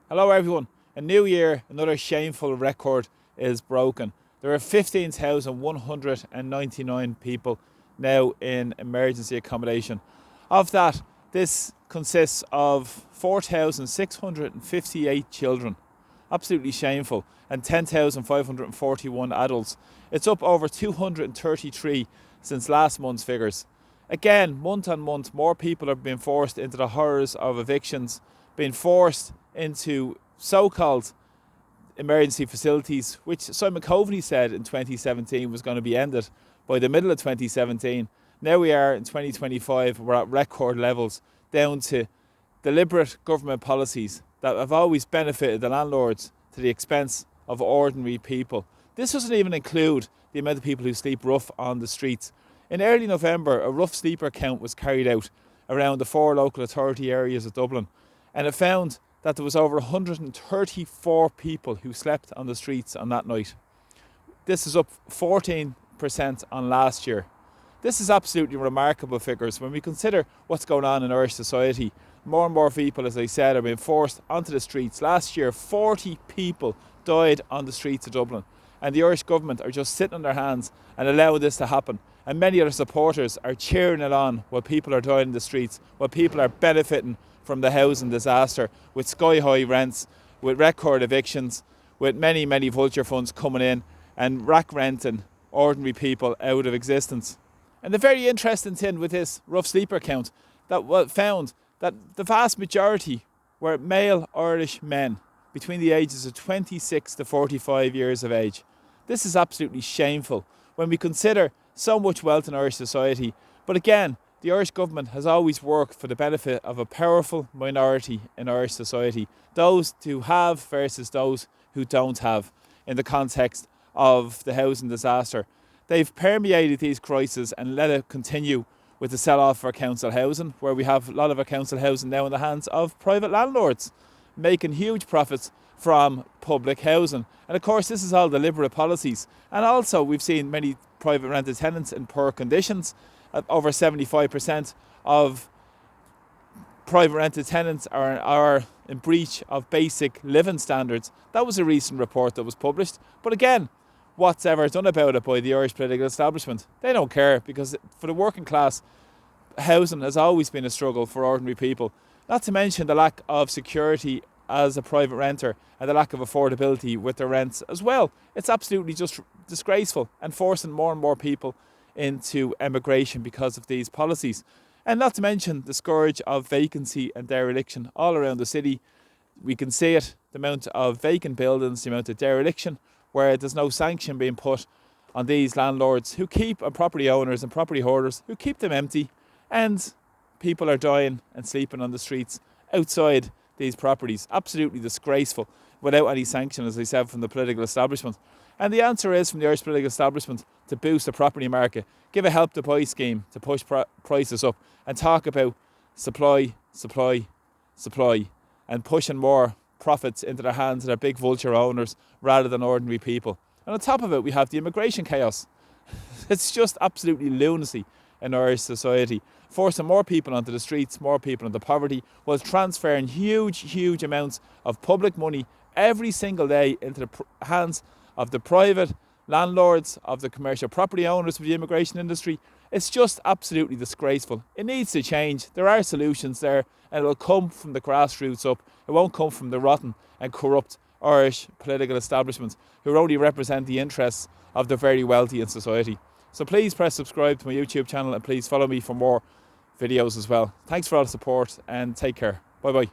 Hello everyone. A new year, another shameful record is broken. There are 15,199 people now in emergency accommodation. Of that, this consists of 4,658 children. Absolutely shameful. And 10,541 adults. It's up over 233 since last month's figures. Again, month on month, more people are being forced into the horrors of evictions, being forced into so-called emergency facilities, which Simon Coveney said in 2017 was going to be ended by the middle of 2017. Now we are in 2025, we're at record levels, down to deliberate government policies that have always benefited the landlords to the expense of ordinary people. This doesn't even include the amount of people who sleep rough on the streets. In early November, a rough sleeper count was carried out around the 4 local authority areas of Dublin, and it found that there was over 134 people who slept on the streets on that night. This is up 14% on last year. This is absolutely remarkable figures when we consider what's going on in Irish society. More and more people, as I said, are being forced onto the streets. Last year, 40 people died on the streets of Dublin, and the Irish government are just sitting on their hands and allowing this to happen. And many of their supporters are cheering it on while people are dying in the streets, while people are benefiting from the housing disaster with sky-high rents, with record evictions, with many, many vulture funds coming in and rack renting ordinary people out of existence. And the very interesting thing with this rough sleeper count that found that the vast majority were male Irish men between the ages of 26 to 45 years of age. This is absolutely shameful when we consider so much wealth in Irish society. But again, the Irish government has always worked for the benefit of a powerful minority in Irish society, those who have versus those who don't have, in the context of the housing disaster. They've permeated these crises and let it continue with the sell-off for council housing, where we have a lot of our council housing now in the hands of private landlords, making huge profits from public housing. And of course, this is all deliberate policies. And also, we've seen many private rented tenants in poor conditions. Over 75% of private rented tenants are in breach of basic living standards. That was a recent report that was published. But again, what's ever done about it by the Irish political establishment? They don't care, because for the working class, housing has always been a struggle for ordinary people. Not to mention the lack of security as a private renter and the lack of affordability with their rents as well. It's absolutely just disgraceful and forcing more and more people into emigration because of these policies. And not to mention the scourge of vacancy and dereliction all around the city. We can see it, the amount of vacant buildings, the amount of dereliction, where there's no sanction being put on these landlords who keep, and property owners and property holders who keep them empty, and people are dying and sleeping on the streets outside these properties. Absolutely disgraceful, without any sanction, as I said, from the political establishment. And the answer is, from the Irish political establishment, to boost the property market, give a help to buy scheme to push prices up, and talk about supply, and pushing more profits into the hands of their big vulture owners rather than ordinary people. And on top of it, we have the immigration chaos. It's just absolutely lunacy in Irish society, forcing more people onto the streets, more people into poverty, while transferring huge amounts of public money every single day into the hands of the private landlords, of the commercial property owners of the immigration industry. It's just absolutely disgraceful. It needs to change. There are solutions there, and it'll come from the grassroots up. It won't come from the rotten and corrupt Irish political establishments who only represent the interests of the very wealthy in society. So please press subscribe to my YouTube channel, and please follow me for more videos as well. Thanks for all the support, and take care. Bye bye.